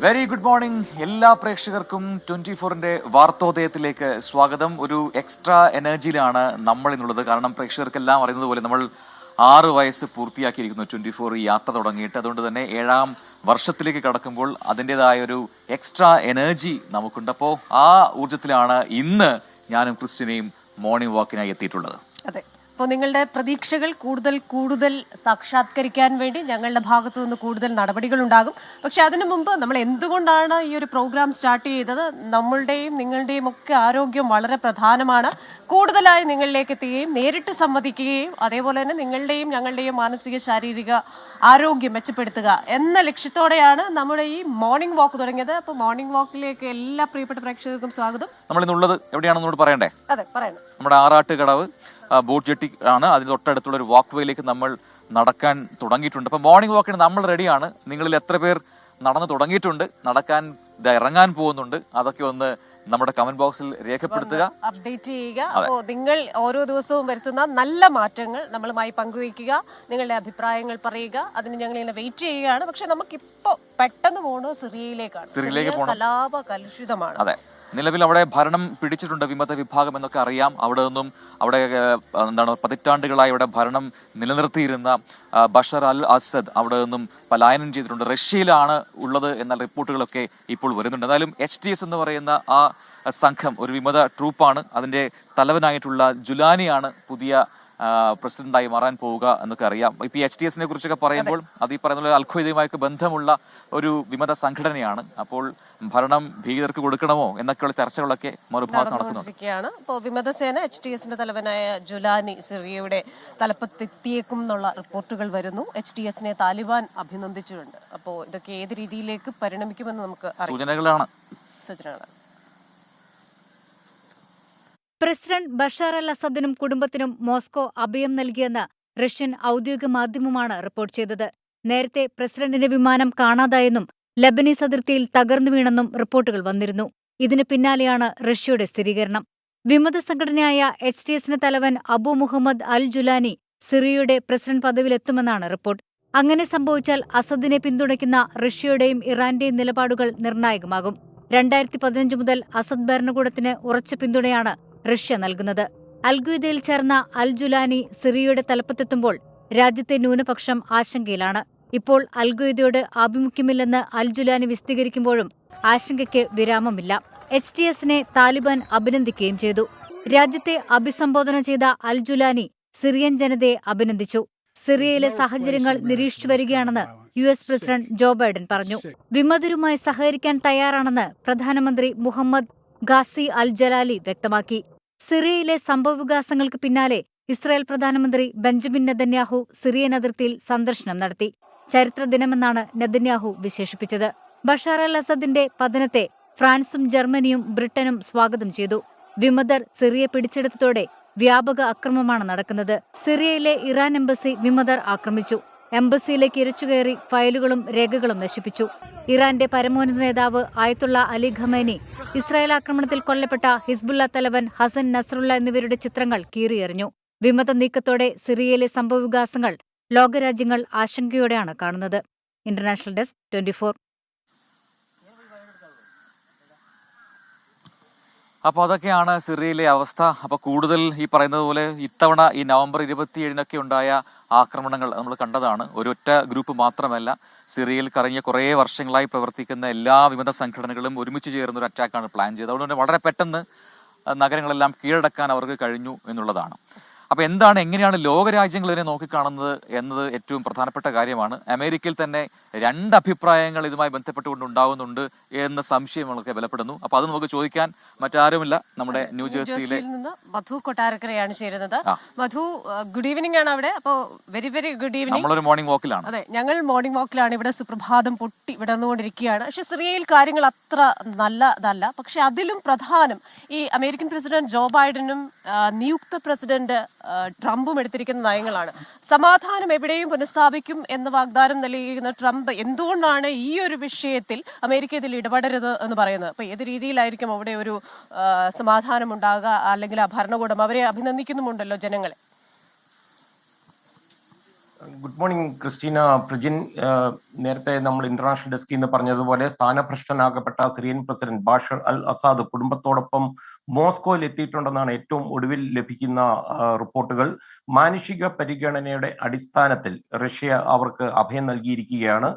Very good morning എല്ലാ പ്രേക്ഷകർക്കും 24-ന്റെ വാർത്തോദയത്തിലേക്ക് സ്വാഗതം. ഒരു എക്സ്ട്രാ എനർജിയിലാണ് നമ്മൾ ഇന്നുള്ളത്. കാരണം പ്രേക്ഷകർക്കെല്ലാം അറിയുന്നത് പോലെ നമ്മൾ 6 വയസ്സ് പൂർത്തിയാക്കിയിരിക്കുന്നു 24 ഈ യാത്ര തുടങ്ങിയിട്ട്. അതുകൊണ്ട് തന്നെ 7ാം വർഷത്തിലേക്ക് കടക്കുമ്പോൾ അതിൻ്റെതായ ഒരു എക്സ്ട്രാ എനർജി നമുക്കുണ്ട്. അപ്പോൾ ആ ഊർജ്ജത്തിലാണ് ഇന്ന് ഞാനും ക്രിസ്റ്റിനെയും മോർണിംഗ് വാക്കിനായി എത്തിയിട്ടുള്ളത്. അതെ, അപ്പോൾ നിങ്ങളുടെ പ്രതീക്ഷകൾ കൂടുതൽ സാക്ഷാത്കരിക്കാൻ വേണ്ടി ഞങ്ങളുടെ ഭാഗത്തു നിന്ന് കൂടുതൽ നടപടികൾ ഉണ്ടാകും. പക്ഷെ അതിനു മുമ്പ് നമ്മൾ എന്തുകൊണ്ടാണ് ഈ ഒരു പ്രോഗ്രാം സ്റ്റാർട്ട് ചെയ്തത്? നമ്മളുടെയും നിങ്ങളുടെയും ഒക്കെ ആരോഗ്യം വളരെ പ്രധാനമാണ്. കൂടുതലായി നിങ്ങളിലേക്ക് എത്തുകയും നേരിട്ട് സംവദിക്കുകയും അതേപോലെ തന്നെ നിങ്ങളുടെയും ഞങ്ങളുടെയും മാനസിക ശാരീരിക ആരോഗ്യം മെച്ചപ്പെടുത്തുക എന്ന ലക്ഷ്യത്തോടെയാണ് നമ്മുടെ ഈ മോർണിംഗ് വാക്ക് തുടങ്ങിയത്. അപ്പോൾ മോർണിംഗ് വാക്കിലേക്ക് എല്ലാ പ്രിയപ്പെട്ട പ്രേക്ഷകർക്കും സ്വാഗതം. നമ്മൾ ഇന്നുള്ളത് എവിടെയാണെന്നോട് പറയണ്ടേ? അതെ, പറയണം. നമ്മുടെ ആറാട്ടുകടവ് ബോട്ട് ജെട്ടി ആണ്. അതിന് തൊട്ടടുത്തുള്ള ഒരു വാക്ക് വേയിലേക്ക് നമ്മൾ നടക്കാൻ തുടങ്ങിയിട്ടുണ്ട്. അപ്പോൾ മോർണിംഗ് വാക്കിന് നമ്മൾ റെഡിയാണ്. നിങ്ങളിൽ എത്ര പേർ നടന്നു തുടങ്ങിയിട്ടുണ്ട്, നടക്കാൻ ഇറങ്ങാൻ പോകുന്നുണ്ട്, അതൊക്കെ ഒന്ന് നമ്മുടെ കമന്റ് ബോക്സിൽ രേഖപ്പെടുത്തുക, അപ്ഡേറ്റ് ചെയ്യുക. അപ്പോൾ നിങ്ങൾ ഓരോ ദിവസവും വരുത്തുന്ന നല്ല മാറ്റങ്ങൾ നമ്മളുമായി പങ്കുവയ്ക്കുക, നിങ്ങളുടെ അഭിപ്രായങ്ങൾ പറയുക. അതിന് ഞങ്ങൾ ഇങ്ങനെ വെയിറ്റ് ചെയ്യുകയാണ്. പക്ഷെ നമുക്കിപ്പോ പെട്ടെന്ന് പോകുന്നത് സിറിയയിലേക്ക് കലാപ കലുഷിതമാണ്. അതെ, നിലവിൽ അവിടെ ഭരണം പിടിച്ചിട്ടുണ്ട് വിമത വിഭാഗം എന്നൊക്കെ അറിയാം. അവിടെ പതിറ്റാണ്ടുകളായി അവിടെ ഭരണം നിലനിർത്തിയിരുന്ന ബഷർ അൽ അസദ് അവിടെ നിന്നും പലായനം ചെയ്തിട്ടുണ്ട്. റഷ്യയിലാണ് ഉള്ളത് എന്ന റിപ്പോർട്ടുകളൊക്കെ ഇപ്പോൾ വരുന്നുണ്ട്. എന്തായാലും HTS എന്ന് പറയുന്ന ആ സംഘം ഒരു വിമത ട്രൂപ്പാണ്. അതിന്റെ തലവനായിട്ടുള്ള ജുലാനിയാണ് പുതിയ പ്രസിഡന്റായി മാറാൻ പോവുക എന്നൊക്കെ അറിയാം. ഇപ്പൊ ഈ HTS-നെ കുറിച്ചൊക്കെ പറയുമ്പോൾ അത് ഈ പറയുന്ന അൽഖ്വയ്ദയുമായൊക്കെ ബന്ധമുള്ള ഒരു വിമത സംഘടനയാണ്. അപ്പോൾ ഭരണം ഭീകരർക്ക് കൊടുക്കണമോ എന്നൊക്കെയുള്ള ചർച്ചകളൊക്കെ മറുഭാഗത്ത് നടക്കുന്നുണ്ട്. അപ്പോൾ വിമതസേന HTS-ന്റെ തലവനായ ജുലാനി സിറിയയുടെ തലപ്പത്തെത്തിയേക്കും എന്നുള്ള റിപ്പോർട്ടുകൾ വരുന്നു. HTS-നെ താലിബാൻ അഭിനന്ദിച്ചിട്ടുണ്ട്. അപ്പോൾ ഇതൊക്കെ ഏത് രീതിയിലേക്ക് പരിണമിക്കുമെന്ന് നമുക്ക് സൂചനകളാണ്. പ്രസിഡന്റ് ബഷാർ അൽ അസദിനും കുടുംബത്തിനും മോസ്കോ അഭയം നൽകിയെന്ന് റഷ്യൻ ഔദ്യോഗിക മാധ്യമമാണ് റിപ്പോർട്ട് ചെയ്തത്. നേരത്തെ പ്രസിഡന്റിന്റെ വിമാനം കാണാതായെന്നും ലബനീസ് അതിർത്തിയിൽ തകർന്നു വീണെന്നും റിപ്പോർട്ടുകൾ വന്നിരുന്നു. ഇതിനു പിന്നാലെയാണ് റഷ്യയുടെ സ്ഥിരീകരണം. വിമത സംഘടനയായ HTS-ന് തലവൻ അബു മുഹമ്മദ് അൽ ജുലാനി സിറിയയുടെ പ്രസിഡന്റ് പദവിയിലെത്തുമെന്നാണ് റിപ്പോർട്ട്. അങ്ങനെ സംഭവിച്ചാൽ അസദിനെ പിന്തുണയ്ക്കുന്ന റഷ്യയുടെയും ഇറാന്റെയും നിലപാടുകൾ നിർണായകമാകും. 2015 മുതൽ അസദ് ഭരണകൂടത്തിന് ഉറച്ച പിന്തുണയാണ് റഷ്യ നൽകുന്നത്. അൽഖ്വയ്ദയിൽ ചേർന്ന അൽ ജുലാനി സിറിയയുടെ തലപ്പത്തെത്തുമ്പോൾ രാജ്യത്തെ ന്യൂനപക്ഷം ആശങ്കയിലാണ്. ഇപ്പോൾ അൽഖ്വയ്ദയോട് ആഭിമുഖ്യമില്ലെന്ന് അൽ ജുലാനി വിശദീകരിക്കുമ്പോഴും ആശങ്കയ്ക്ക് വിരാമമില്ല. HTS-നെ താലിബാൻ അഭിനന്ദിക്കുകയും ചെയ്തു. രാജ്യത്തെ അഭിസംബോധന ചെയ്ത അൽ ജുലാനി സിറിയൻ ജനതയെ അഭിനന്ദിച്ചു. സിറിയയിലെ സാഹചര്യങ്ങൾ നിരീക്ഷിച്ചു വരികയാണെന്ന് US പ്രസിഡന്റ് ജോ ബൈഡൻ പറഞ്ഞു. വിമതരുമായി സഹകരിക്കാൻ തയ്യാറാണെന്ന് പ്രധാനമന്ത്രി മുഹമ്മദ് ഖാസി അൽ ജലാലി വ്യക്തമാക്കി. സിറിയയിലെ സംഭവവികാസങ്ങൾക്ക് പിന്നാലെ ഇസ്രായേൽ പ്രധാനമന്ത്രി ബെഞ്ചമിൻ നെതന്യാഹു സിറിയൻ അതിർത്തിയിൽ സന്ദർശനം നടത്തി. ചരിത്ര ദിനമെന്നാണ് നെതന്യാഹു വിശേഷിപ്പിച്ചത്. ബഷാർ അൽ അസദിന്റെ പതനത്തെ ഫ്രാൻസും ജർമ്മനിയും ബ്രിട്ടനും സ്വാഗതം ചെയ്തു. വിമതർ സിറിയ പിടിച്ചെടുത്തതോടെ വ്യാപക അക്രമമാണ് നടക്കുന്നത്. സിറിയയിലെ ഇറാൻ എംബസി വിമതർ ആക്രമിച്ചു. എംബസിയിലേക്ക് ഇരച്ചുകയറി ഫയലുകളും രേഖകളും നശിപ്പിച്ചു. ഇറാന്റെ പരമോന്നത നേതാവ് ആയത്തുള്ള അലി ഖമേനി, ഇസ്രായേൽ ആക്രമണത്തിൽ കൊല്ലപ്പെട്ട ഹിസ്ബുള്ള തലവൻ ഹസൻ നസ്രുള്ള എന്നിവരുടെ ചിത്രങ്ങൾ കീറിയെറിഞ്ഞു. വിമത നീക്കത്തോടെ സിറിയയിലെ സംഭവവികാസങ്ങൾ ലോകരാജ്യങ്ങൾ ആശങ്കയോടെയാണ് കാണുന്നത്. International desk 24. അപ്പോൾ അതൊക്കെയാണ് സിറിയയിലെ അവസ്ഥ. അപ്പോൾ കൂടുതൽ ഈ പറയുന്നത് പോലെ ഇത്തവണ ഈ നവംബർ 27-നൊക്കെ ഉണ്ടായ ആക്രമണങ്ങൾ നമ്മൾ കണ്ടതാണ്. ഒരൊറ്റ ഗ്രൂപ്പ് മാത്രമല്ല, സിറിയയിൽ കഴിഞ്ഞ കുറേ വർഷങ്ങളായി പ്രവർത്തിക്കുന്ന എല്ലാ വിമത സംഘടനകളും ഒരുമിച്ച് ചേർന്ന ഒരു അറ്റാക്കാണ് പ്ലാൻ ചെയ്തത്. അതുകൊണ്ട് തന്നെ വളരെ പെട്ടെന്ന് നഗരങ്ങളെല്ലാം കീഴടക്കാൻ അവർക്ക് കഴിഞ്ഞു എന്നുള്ളതാണ്. അപ്പോൾ എങ്ങനെയാണ് ലോകരാജ്യങ്ങൾ ഇതിനെ നോക്കിക്കാണുന്നത് എന്നത് ഏറ്റവും പ്രധാനപ്പെട്ട കാര്യമാണ്. അമേരിക്കയിൽ തന്നെ 2 അഭിപ്രായങ്ങൾ ഇതുമായി ബന്ധപ്പെട്ടുകൊണ്ട് ഉണ്ടാകുന്നുണ്ട് എന്ന സംശയമൊക്കെ ബലപ്പെടുന്നു. അപ്പോൾ അത് നമുക്ക് ചോദിക്കാൻ മറ്റാരുമില്ല, നമ്മുടെ ന്യൂജേഴ്സിയിലെ മധു കൊട്ടാരക്കരയാണ് ചേരുന്നത്. മധു, ഗുഡ് ഈവനിംഗ് ആണ് അവിടെ. അപ്പോൾ വെരി ഗുഡ് ഈവനിംഗ്. നമ്മളൊരു മോർണിംഗ് വാക്കിലാണ്. അതെ, ഞങ്ങൾ മോർണിംഗ് വാക്കിലാണ്. ഇവിടെ സുപ്രഭാതം പൊട്ടി വിടർന്നുകൊണ്ടിരിക്കുകയാണ്. പക്ഷെ സിറിയയിൽ കാര്യങ്ങൾ അത്ര നല്ലതല്ല. പക്ഷെ അതിലും പ്രധാനം ഈ അമേരിക്കൻ പ്രസിഡന്റ് ജോ ബൈഡനും നിയുക്ത പ്രസിഡന്റ് ട്രംപും എടുത്തിരിക്കുന്ന നയങ്ങളാണ്. സമാധാനം എവിടെയും പുനഃസ്ഥാപിക്കും എന്ന വാഗ്ദാനം നൽകിയിരിക്കുന്ന ട്രംപ് എന്തുകൊണ്ടാണ് ഈ ഒരു വിഷയത്തിൽ അമേരിക്ക ഇതിൽ ഇടപെടരുത് എന്ന് പറയുന്നത്? അപ്പൊ ഏത് രീതിയിലായിരിക്കും അവിടെ ഒരു സമാധാനം ഉണ്ടാകുക? അല്ലെങ്കിൽ ആ ഭരണകൂടം അവരെ അഭിനന്ദിക്കുന്നുമുണ്ടല്ലോ ജനങ്ങളെ. Good morning Christina, Prajin. നേരത്തെ നമ്മൾ ഇന്റർനാഷണൽ ഡെസ്കിൽ നിന്ന് പറഞ്ഞതുപോലെ സ്ഥാനഭ്രഷ്ടനാകപ്പെട്ട Syrian president Bashar al Assad കുടുംബത്തോടൊപ്പം മോസ്കോയിൽ എത്തിയിട്ടുണ്ടെന്നാണ് ഏറ്റവും ഒടുവിൽ ലഭിക്കുന്ന റിപ്പോർട്ടുകൾ. മാനുഷിക പരിഗണനയുടെ അടിസ്ഥാനത്തിൽ റഷ്യ അവർക്ക് അഭയം നൽകിയിരിക്കുകയാണ്.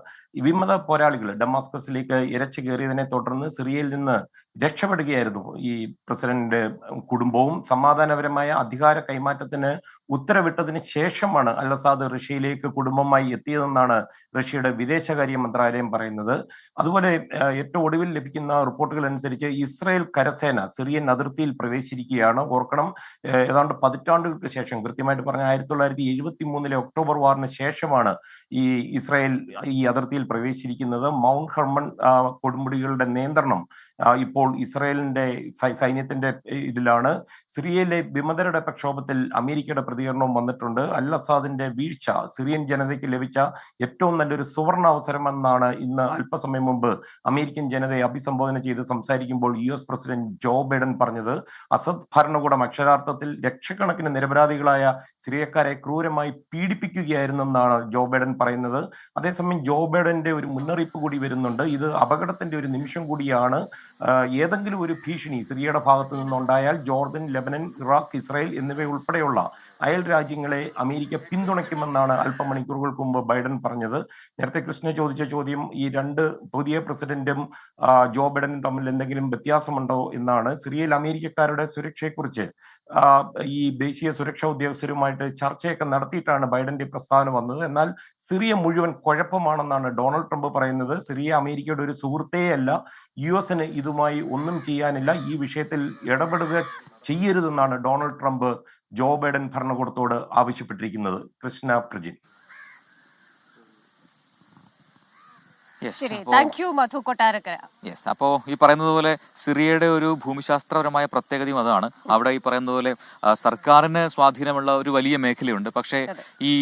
വിമത പോരാളികൾ ഡമാസ്കസിലേക്ക് ഇരച്ചു കയറിയതിനെ തുടർന്ന് സിറിയയിൽ നിന്ന് രക്ഷപ്പെടുകയായിരുന്നു ഈ പ്രസിഡന്റ് കുടുംബവും. സമാധാനപരമായ അധികാര കൈമാറ്റത്തിന് ഉത്തരവിട്ടതിന് ശേഷമാണ് അൽ അസാദ് റഷ്യയിലേക്ക് കുടുംബമായി എത്തിയതെന്നാണ് റഷ്യയുടെ വിദേശകാര്യ മന്ത്രാലയം പറയുന്നത്. അതുപോലെ ഏറ്റവും ഒടുവിൽ ലഭിക്കുന്ന റിപ്പോർട്ടുകൾ അനുസരിച്ച് ഇസ്രായേൽ കരസേന സിറിയൻ അതിർത്തിയിൽ പ്രവേശിച്ചിരിക്കുകയാണ്. ഓർക്കണം, ഏതാണ്ട് പതിറ്റാണ്ടുകൾക്ക് ശേഷം, കൃത്യമായിട്ട് പറഞ്ഞ 1973 ഒക്ടോബർ വാറിന് ശേഷമാണ് ഈ ഇസ്രായേൽ ഈ അതിർത്തിയിൽ പ്രവേശിച്ചിരിക്കുന്നത്. മൗണ്ട് ഹെർമൺ കൊടുമുടികളുടെ നിയന്ത്രണം ഇപ്പോൾ ഇസ്രായേലിന്റെ സൈന്യത്തിന്റെ ഇതിലാണ്. സിറിയയിലെ വിമതരുടെ പ്രക്ഷോഭത്തിൽ അമേരിക്കയുടെ പ്രതികരണവും വന്നിട്ടുണ്ട്. അൽ അസാദിന്റെ വീഴ്ച സിറിയൻ ജനതയ്ക്ക് ലഭിച്ച ഏറ്റവും നല്ലൊരു സുവർണ അവസരമെന്നാണ് ഇന്ന് അല്പസമയം മുമ്പ് അമേരിക്കൻ ജനതയെ അഭിസംബോധന ചെയ്ത് സംസാരിക്കുമ്പോൾ US പ്രസിഡന്റ് ജോ ബൈഡൻ പറഞ്ഞത്. അസദ് ഭരണകൂടം അക്ഷരാർത്ഥത്തിൽ ലക്ഷക്കണക്കിന് നിരപരാധികളായ സിറിയക്കാരെ ക്രൂരമായി പീഡിപ്പിക്കുകയായിരുന്നെന്നാണ് ജോ ബൈഡൻ പറയുന്നത്. അതേസമയം ജോ ബൈഡന്റെ ഒരു മുന്നറിയിപ്പ് കൂടി വരുന്നുണ്ട്. ഇത് അപകടത്തിന്റെ ഒരു നിമിഷം കൂടിയാണ്. ഏതെങ്കിലും ഒരു ഭീഷണി സിറിയയുടെ ഭാഗത്തു നിന്നുണ്ടായാൽ ജോർദൻ, ലെബനൻ, ഇറാഖ്, ഇസ്രായേൽ എന്നിവയുൾപ്പെടെയുള്ള അയൽ രാജ്യങ്ങളെ അമേരിക്ക പിന്തുണയ്ക്കുമെന്നാണ് അല്പമണിക്കൂറുകൾക്ക് മുമ്പ് ബൈഡൻ പറഞ്ഞത്. നേരത്തെ കൃഷ്ണ ചോദിച്ച ചോദ്യം, ഈ രണ്ട് പുതിയ പ്രസിഡന്റും ജോ ബൈഡനും തമ്മിൽ എന്തെങ്കിലും വ്യത്യാസമുണ്ടോ എന്നാണ്. സിറിയയിൽ അമേരിക്കക്കാരുടെ സുരക്ഷയെക്കുറിച്ച് ഈ ദേശീയ സുരക്ഷാ ഉദ്യോഗസ്ഥരുമായിട്ട് ചർച്ചയൊക്കെ നടത്തിയിട്ടാണ് ബൈഡന്റെ പ്രസ്താവന വന്നത്. എന്നാൽ സിറിയ മുഴുവൻ കുഴപ്പമാണെന്നാണ് ഡൊണാൾഡ് ട്രംപ് പറയുന്നത്. സിറിയ അമേരിക്കയുടെ ഒരു സുഹൃത്തേയല്ല. US-ന് ഇതുമായി ഒന്നും ചെയ്യാനില്ല. ഈ വിഷയത്തിൽ ഇടപെടുക ചെയ്യരുതെന്നാണ് ഡൊണാൾഡ് ട്രംപ് ജോ ബൈഡൻ ഭരണകൂടത്തോട് ആവശ്യപ്പെട്ടിരിക്കുന്നത്. കൃഷ്ണ പ്രജിൻ. ശരി, thank you Madhu Kottarakkara. Yes, അപ്പോ ഈ പറയുന്നത് പോലെ സിറിയയുടെ ഒരു ഭൂമിശാസ്ത്രപരമായ പ്രത്യേകതയും അതാണ്. അവിടെ ഈ പറയുന്നത് പോലെ സർക്കാരിന് സ്വാധീനമുള്ള ഒരു വലിയ മേഖലയുണ്ട്. പക്ഷേ ഈ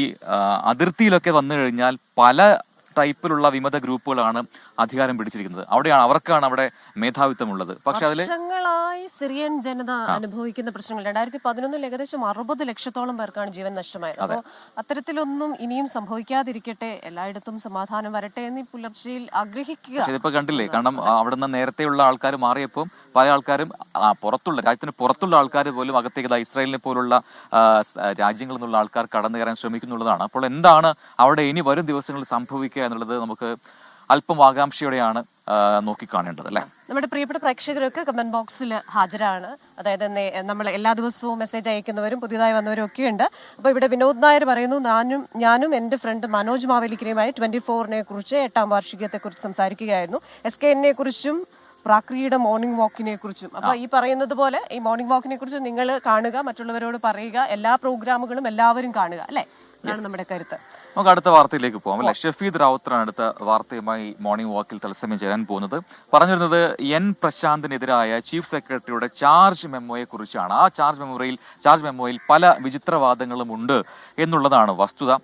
അതിർത്തിയിലൊക്കെ വന്നു കഴിഞ്ഞാൽ പല ടൈപ്പിലുള്ള വിമത ഗ്രൂപ്പുകളാണ് അധികാരം പിടിച്ചിരിക്കുന്നത്. അവർക്കാണ് അവിടെ മേധാവിത്വമുള്ളത്. പക്ഷെ അതിൽ വർഷങ്ങളായി സിറിയൻ ജനത അനുഭവിക്കുന്ന പ്രശ്നങ്ങൾ 2011 ഏകദേശം 60 ലക്ഷത്തോളം പേർക്കാണ് ജീവൻ നഷ്ടമായത്. അപ്പോൾ അത്തരത്തിലൊന്നും ഇനിയും സംഭവിക്കാതിരിക്കട്ടെ, എല്ലായിടത്തും സമാധാനം വരട്ടെ എന്ന് പുലർച്ചയിൽ ആഗ്രഹിക്കുക. ഇതിപ്പോ കണ്ടില്ലേ, കാരണം അവിടെ നിന്ന് നേരത്തെയുള്ള ആൾക്കാർ മാറിയപ്പോൾ പല ആൾക്കാരും രാജ്യത്തിന് പുറത്തുള്ള ആൾക്കാർ പോലും അകത്തേക്ക് ഇസ്രായേലിനെ പോലുള്ള രാജ്യങ്ങളിൽ നിന്നുള്ള ആൾക്കാർ കടന്നു കയറാൻ ശ്രമിക്കുന്നുള്ളതാണ്. അപ്പോൾ എന്താണ് അവിടെ ഇനി വരും ദിവസങ്ങളിൽ സംഭവിക്കുക എന്നുള്ളത് നമുക്ക് അല്പം ആകാംക്ഷയോടെയാണ് നോക്കിക്കാണേണ്ടത്, അല്ലേ? നമ്മുടെ പ്രിയപ്പെട്ട പ്രേക്ഷകരൊക്കെ കമന്റ് ബോക്സിൽ ഹാജരാണ്. അതായത് നമ്മൾ എല്ലാ ദിവസവും മെസ്സേജ് അയക്കുന്നവരും പുതിയതായി വന്നവരും ഒക്കെ ഉണ്ട്. അപ്പോൾ ഇവിടെ വിനോദ് നായർ പറയുന്നു, ഞാനും എൻ്റെ ഫ്രണ്ട് മനോജ് മാവേലിക്കരയുമായി 24-നെ കുറിച്ച് 8ാം വാർഷികത്തെക്കുറിച്ച് സംസാരിക്കുകയായിരുന്നു. SKN-നെ കുറിച്ചും പ്രാക്രിയുടെ മോർണിംഗ് വാക്കിനെ കുറിച്ചും. അപ്പൊ ഈ പറയുന്നത് പോലെ ഈ മോർണിംഗ് വാക്കിനെ കുറിച്ച് നിങ്ങൾ കാണുക, മറ്റുള്ളവരോട് പറയുക, എല്ലാ പ്രോഗ്രാമുകളും എല്ലാവരും കാണുക, അല്ലെ? അതാണ് നമ്മുടെ കരുത്ത്. നമുക്ക് അടുത്ത വാർത്തയിലേക്ക് പോകാം, അല്ലെ? ഷഫീദ് റാവുത്തറാണ് അടുത്ത വാർത്തയുമായി മോർണിംഗ് വാക്കിൽ തത്സമയം ചേരാൻ പോകുന്നത്. പറഞ്ഞിരുന്നത് N പ്രശാന്തിനെതിരായ ചീഫ് സെക്രട്ടറിയുടെ ചാർജ് മെമ്മോയെ കുറിച്ചാണ്. ആ ചാർജ് മെമ്മോയിൽ പല വിചിത്രവാദങ്ങളും ഉണ്ട് എന്നുള്ളതാണ് വസ്തുത.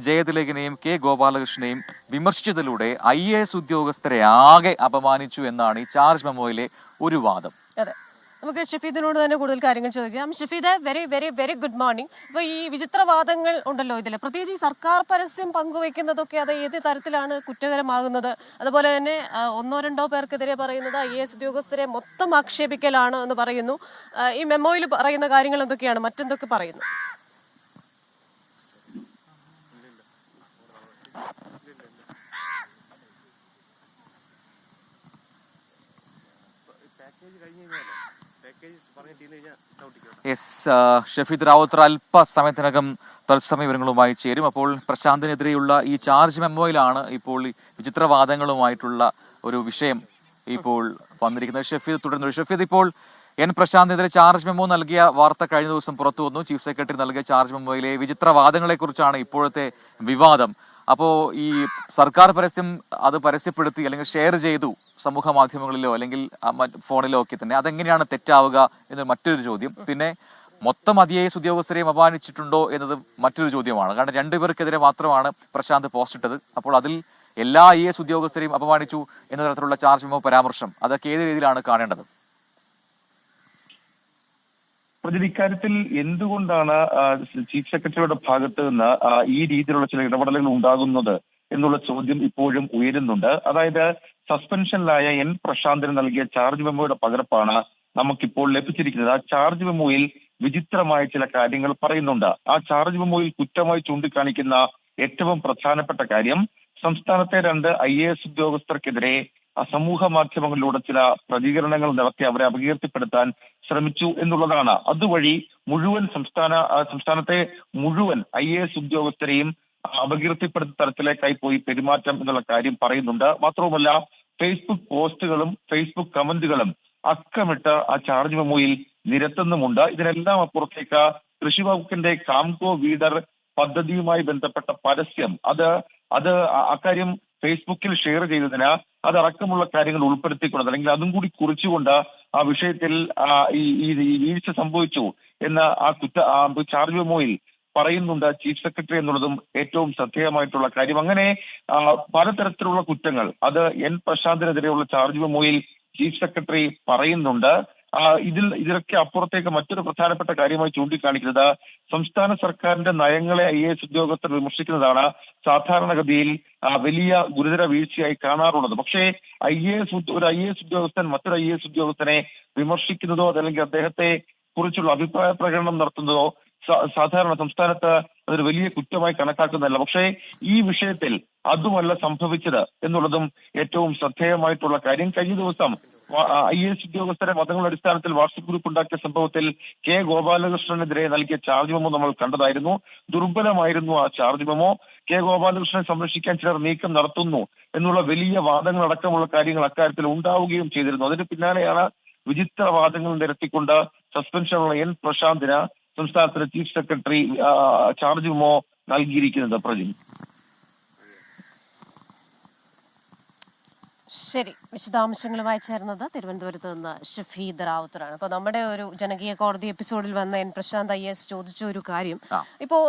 ജയതിലകനെയും ഗോപാലകൃഷ്ണനെയും വിമർശിച്ചതിലൂടെ IAS ഉദ്യോഗസ്ഥരെ ആകെ അപമാനിച്ചു എന്നാണ് ഈ ചാർജ് മെമ്മോയിലെ ഒരു വാദം. അതെ, നമുക്ക് ഷഫീദിനോട് തന്നെ കൂടുതൽ കാര്യങ്ങൾ ചോദിക്കാം. Shafeed, very very very good morning. അപ്പൊ ഈ വിചിത്രവാദങ്ങൾ ഉണ്ടല്ലോ ഇതിൽ, പ്രത്യേകിച്ച് ഈ സർക്കാർ പരസ്യം പങ്കുവെക്കുന്നതൊക്കെ അത് ഏത് തരത്തിലാണ് കുറ്റകരമാകുന്നത്? അതുപോലെ തന്നെ 1-2 പേർക്കെതിരെ പറയുന്നത് IAS ഉദ്യോഗസ്ഥരെ മൊത്തം ആക്ഷേപിക്കലാണ് എന്ന് പറയുന്നു. ഈ മെമ്മോയിൽ പറയുന്ന കാര്യങ്ങൾ എന്തൊക്കെയാണ്? മറ്റെന്തൊക്കെ പറയുന്നു? ഷഫീദ് റാവുത്തർ അല്പസമയത്തിനകം തത്സമയ വിവരങ്ങളുമായി ചേരും. അപ്പോൾ പ്രശാന്തിനെതിരെയുള്ള ഈ ചാർജ് മെമ്മോയിലാണ് ഇപ്പോൾ വിചിത്രവാദങ്ങളുമായിട്ടുള്ള ഒരു വിഷയം ഇപ്പോൾ വന്നിരിക്കുന്നത്. ഷഫീദ് തുടരുന്നു. ഷഫീദ്, ഇപ്പോൾ N പ്രശാന്തിനെതിരെ ചാർജ് മെമ്മോ നൽകിയ വാർത്ത കഴിഞ്ഞ ദിവസം പുറത്തു വന്നു. ചീഫ് സെക്രട്ടറി നൽകിയ ചാർജ് മെമ്മോയിലെ വിചിത്രവാദങ്ങളെ കുറിച്ചാണ് ഇപ്പോഴത്തെ വിവാദം. അപ്പോ ഈ സർക്കാർ പരസ്യം അത് പരസ്യപ്പെടുത്തി അല്ലെങ്കിൽ ഷെയർ ചെയ്തു സമൂഹ മാധ്യമങ്ങളിലോ അല്ലെങ്കിൽ ഫോണിലോ ഒക്കെ തന്നെ, അതെങ്ങനെയാണ് തെറ്റാവുക എന്നൊരു മറ്റൊരു ചോദ്യം. പിന്നെ മൊത്തം IAS ഉദ്യോഗസ്ഥരെയും അപമാനിച്ചിട്ടുണ്ടോ എന്നത് മറ്റൊരു ചോദ്യമാണ്. കാരണം 2 പേർക്കെതിരെ മാത്രമാണ് പ്രശാന്ത് പോസ്റ്റ് ഇട്ടത്. അപ്പോൾ അതിൽ എല്ലാ IAS ഉദ്യോഗസ്ഥരെയും അപമാനിച്ചു എന്ന തരത്തിലുള്ള ചാർജ് മെമ്മോ പരാമർശം, അതൊക്കെ ഏത് രീതിയിലാണ് കാണേണ്ടത്? ഇക്കാര്യത്തിൽ എന്തുകൊണ്ടാണ് ചീഫ് സെക്രട്ടറിയുടെ ഭാഗത്ത് നിന്ന് ഈ രീതിയിലുള്ള ചില ഇടപെടലുകൾ ഉണ്ടാകുന്നത് എന്നുള്ള ചോദ്യം ഇപ്പോഴും ഉയരുന്നുണ്ട്. അതായത് സസ്പെൻഷനിലായ എൻ പ്രശാന്തിന് നൽകിയ ചാർജ് മെമ്മോയുടെ പകർപ്പാണ് നമുക്കിപ്പോൾ ലഭിച്ചിരിക്കുന്നത്. ആ ചാർജ് മെമ്മോയിൽ വിചിത്രമായ ചില കാര്യങ്ങൾ പറയുന്നുണ്ട്. ആ ചാർജ് മെമ്മോയിൽ കുറ്റമായി ചൂണ്ടിക്കാണിക്കുന്ന ഏറ്റവും പ്രധാനപ്പെട്ട കാര്യം സംസ്ഥാനത്തെ 2 IAS ഉദ്യോഗസ്ഥർക്കെതിരെ സമൂഹ മാധ്യമങ്ങളിലൂടെ ചില പ്രതികരണങ്ങൾ നടത്തി അവരെ അപകീർത്തിപ്പെടുത്താൻ ശ്രമിച്ചു എന്നുള്ളതാണ്. അതുവഴി സംസ്ഥാനത്തെ മുഴുവൻ IAS ഉദ്യോഗസ്ഥരെയും അപകീർത്തിപ്പെടുത്തുന്ന തരത്തിലേക്കായി പോയി പെരുമാറ്റം എന്നുള്ള കാര്യം പറയുന്നുണ്ട്. മാത്രവുമല്ല ഫേസ്ബുക്ക് പോസ്റ്റുകളും ഫേസ്ബുക്ക് കമന്റുകളും അക്കമിട്ട് ആ ചാർജ് മെമ്മോയിൽ നിരത്തുന്നുമുണ്ട്. ഇതിനെല്ലാം അപ്പുറത്തേക്ക് കൃഷി വകുപ്പിന്റെ കാംകോ വീഡർ പദ്ധതിയുമായി ബന്ധപ്പെട്ട പരസ്യം അത് അക്കാര്യം ഫേസ്ബുക്കിൽ ഷെയർ ചെയ്തതിന് അതടക്കമുള്ള കാര്യങ്ങൾ ഉൾപ്പെടുത്തിക്കൊണ്ട് അല്ലെങ്കിൽ അതും കൂടി കുറിച്ചുകൊണ്ട് ആ വിഷയത്തിൽ ഈ വീഴ്ച സംഭവിച്ചു എന്ന് ചാർജ് മെമ്മോയിൽ പറയുന്നുണ്ട് ചീഫ് സെക്രട്ടറി എന്നുള്ളതും ഏറ്റവും ശ്രദ്ധേയമായിട്ടുള്ള കാര്യം. അങ്ങനെ പലതരത്തിലുള്ള കുറ്റങ്ങൾ അത് എൻ പ്രശാന്തിനെതിരെയുള്ള ചാർജ് മെമ്മോയിൽ ചീഫ് സെക്രട്ടറി പറയുന്നുണ്ട്. ഇതിലൊക്കെ അപ്പുറത്തേക്ക് മറ്റൊരു പ്രധാനപ്പെട്ട കാര്യമായി ചൂണ്ടിക്കാണിക്കുന്നത് സംസ്ഥാന സർക്കാരിന്റെ നയങ്ങളെ IAS ഉദ്യോഗസ്ഥർ വിമർശിക്കുന്നതാണ് സാധാരണഗതിയിൽ വലിയ ഗുരുതര വീഴ്ചയായി കാണാറുള്ളത്. പക്ഷേ ഒരു IAS ഉദ്യോഗസ്ഥൻ മറ്റൊരു IAS ഉദ്യോഗസ്ഥനെ വിമർശിക്കുന്നതോ അതല്ലെങ്കിൽ അദ്ദേഹത്തെ കുറിച്ചുള്ള അഭിപ്രായ പ്രകടനം നടത്തുന്നതോ സാധാരണ സംസ്ഥാനത്ത് അതൊരു വലിയ കുറ്റമായി കണക്കാക്കുന്നതല്ല. പക്ഷേ ഈ വിഷയത്തിൽ അതുമല്ല സംഭവിച്ചത് എന്നുള്ളതും ഏറ്റവും ശ്രദ്ധേയമായിട്ടുള്ള കാര്യം. കഴിഞ്ഞ ദിവസം IAS ഉദ്യോഗസ്ഥരെ മതങ്ങളുടെ അടിസ്ഥാനത്തിൽ വാട്സ്ആപ്പ് ഗ്രൂപ്പ് ഉണ്ടാക്കിയ സംഭവത്തിൽ K ഗോപാലകൃഷ്ണനെതിരെ നൽകിയ ചാർജ് മെമ്മോ നമ്മൾ കണ്ടതായിരുന്നു. ദുർബലമായിരുന്നു ആ ചാർജ് മെമ്മോ. K ഗോപാലകൃഷ്ണനെ സംരക്ഷിക്കാൻ ചിലർ നീക്കം നടത്തുന്നു എന്നുള്ള വലിയ വാദങ്ങളടക്കമുള്ള കാര്യങ്ങൾ അക്കാര്യത്തിൽ ഉണ്ടാവുകയും ചെയ്തിരുന്നു. അതിന് പിന്നാലെയാണ് വിചിത്ര വാദങ്ങൾ നിരത്തിക്കൊണ്ട് സസ്പെൻഷനുള്ള എൻ പ്രശാന്തിന് സംസ്ഥാനത്തിന്റെ ചീഫ് സെക്രട്ടറി ചാർജ് മെമ്മോ നൽകിയിരിക്കുന്നത്. പ്രജിൻ. ശരി, വിശദാംശങ്ങളുമായി ചേർന്നത് തിരുവനന്തപുരത്ത് നിന്ന് ഷഫീദ് റാവുത്തറാണ്. അപ്പൊ നമ്മുടെ ഒരു ജനകീയ കോടതി എപ്പിസോഡിൽ വന്ന എൻ പ്രശാന്ത് IAS ചോദിച്ച ഒരു കാര്യം, ഇപ്പോ